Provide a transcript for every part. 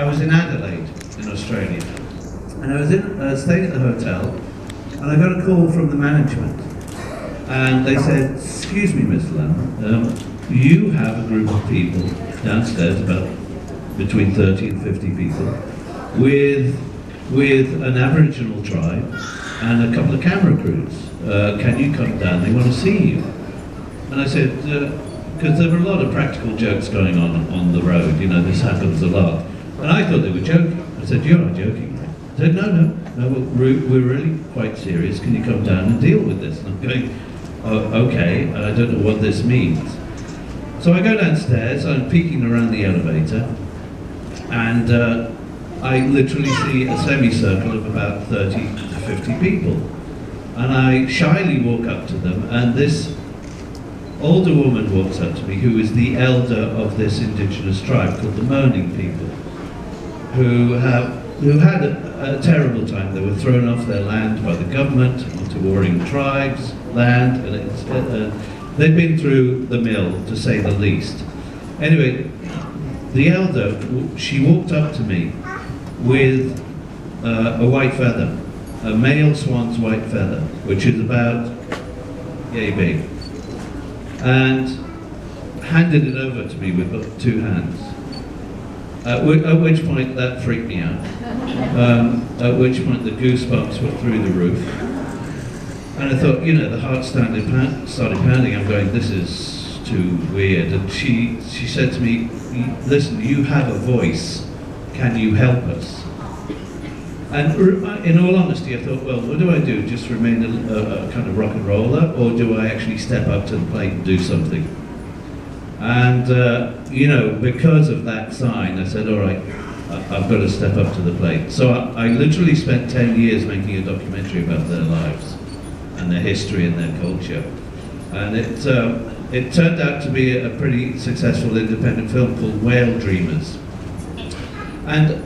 I was in Adelaide, in Australia, and I was staying at the hotel, and I got a call from the management, and they said, "Excuse me, Mr. Lennon, you have a group of people downstairs, about between 30 and 50 people, with an Aboriginal tribe and a couple of camera crews. Can you come down? They want to see you." And I said, because there were a lot of practical jokes going on the road, you know, this happens a lot. And I thought they were joking. I said, "You're not joking, right?" I said, no, we're really quite serious. Can you come down and deal with this? And I'm going, "Oh, okay, and I don't know what this means." So I go downstairs, I'm peeking around the elevator, and I literally see a semicircle of about 30 to 50 people. And I shyly walk up to them, and this older woman walks up to me, who is the elder of this indigenous tribe called the Moaning people, who had a terrible time. They were thrown off their land by the government onto warring tribes' land, and they'd been through the mill, to say the least. Anyway, the elder, she walked up to me with a white feather, a male swan's white feather, which is about yay big, and handed it over to me with two hands. At which point that freaked me out. At which point the goosebumps were through the roof. And I thought, you know, the heart started pounding. I'm going, this is too weird. And she said to me, "Listen, you have a voice. Can you help us?" And in all honesty, I thought, well, what do I do? Just remain a kind of rock and roller, or do I actually step up to the plate and do something? And you know, because of that sign, I said, all right, I've got to step up to the plate. So I literally spent 10 years making a documentary about their lives and their history and their culture. And it turned out to be a pretty successful independent film called Whale Dreamers. And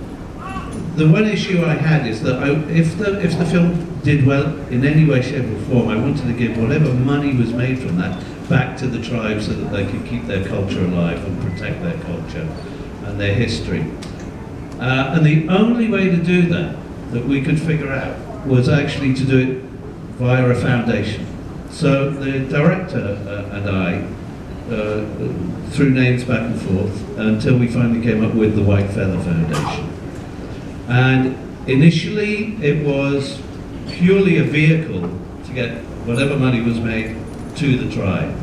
the one issue I had is that if the film did well in any way, shape or form, I wanted to give whatever money was made from that back to the tribe so that they could keep their culture alive and protect their culture and their history. And the only way to do that we could figure out was actually to do it via a foundation. So the director and I threw names back and forth until we finally came up with the White Feather Foundation. And initially it was purely a vehicle to get whatever money was made to the tribe.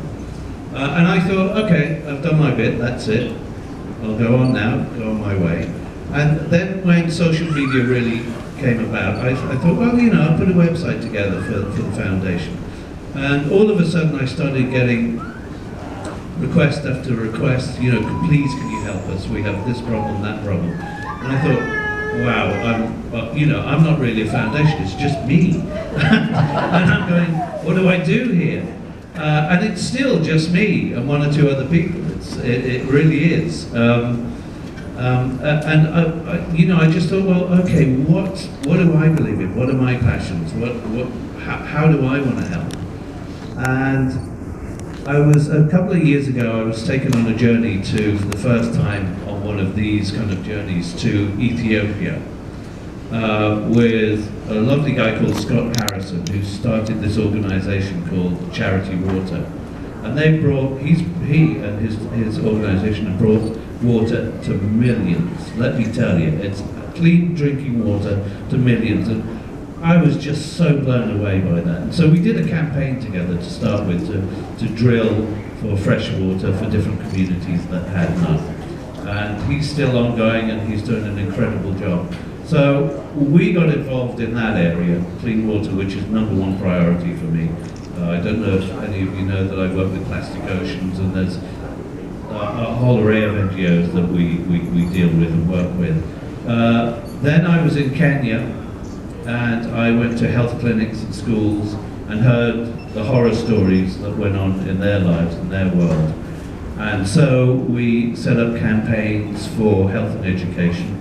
And I thought, okay, I've done my bit, that's it. I'll go on now, go on my way. And then when social media really came about, I thought, well, you know, I'll put a website together for the foundation. And all of a sudden I started getting request after request, you know, please can you help us? We have this problem, that problem. And I thought, wow, you know, I'm not really a foundation, it's just me. And I'm going, what do I do here? And it's still just me and one or two other people. It really is. You know, I just thought, well, okay, what do I believe in? What are my passions? How do I want to help? And a couple of years ago, I was taken on a journey for the first time on one of these kind of journeys to Ethiopia with a lovely guy called Scott Harrison, who started this organization called Charity Water. And they brought, he and his organization have brought water to millions. Let me tell you, it's clean drinking water to millions. And I was just so blown away by that. So we did a campaign together to start with to drill for fresh water for different communities that had none. And he's still ongoing and he's doing an incredible job. So we got involved in that area, clean water, which is #1 priority for me. I don't know if any of you know that I work with Plastic Oceans, and there's a whole array of NGOs that we deal with and work with. Then I was in Kenya, and I went to health clinics and schools and heard the horror stories that went on in their lives and their world. And so we set up campaigns for health and education.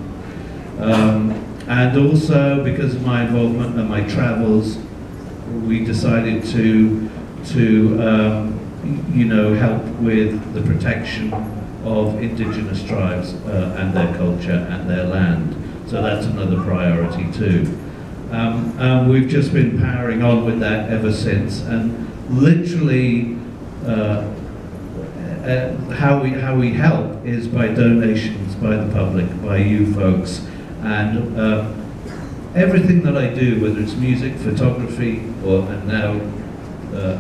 And also, because of my involvement and my travels, we decided to you know, help with the protection of indigenous tribes and their culture and their land. So that's another priority too. We've just been powering on with that ever since, and literally how we help is by donations, by the public, by you folks, and everything that I do, whether it's music, photography, and now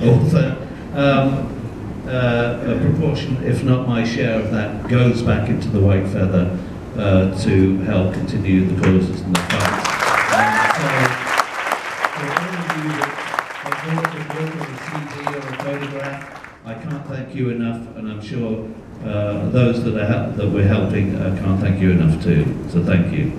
author, a proportion, if not my share of that, goes back into the White Feather to help continue the causes and the fights. So, for all of you that have bought a book or a CD or a photograph, I can't thank you enough, and I'm sure those that we're helping can't thank you enough too. So thank you.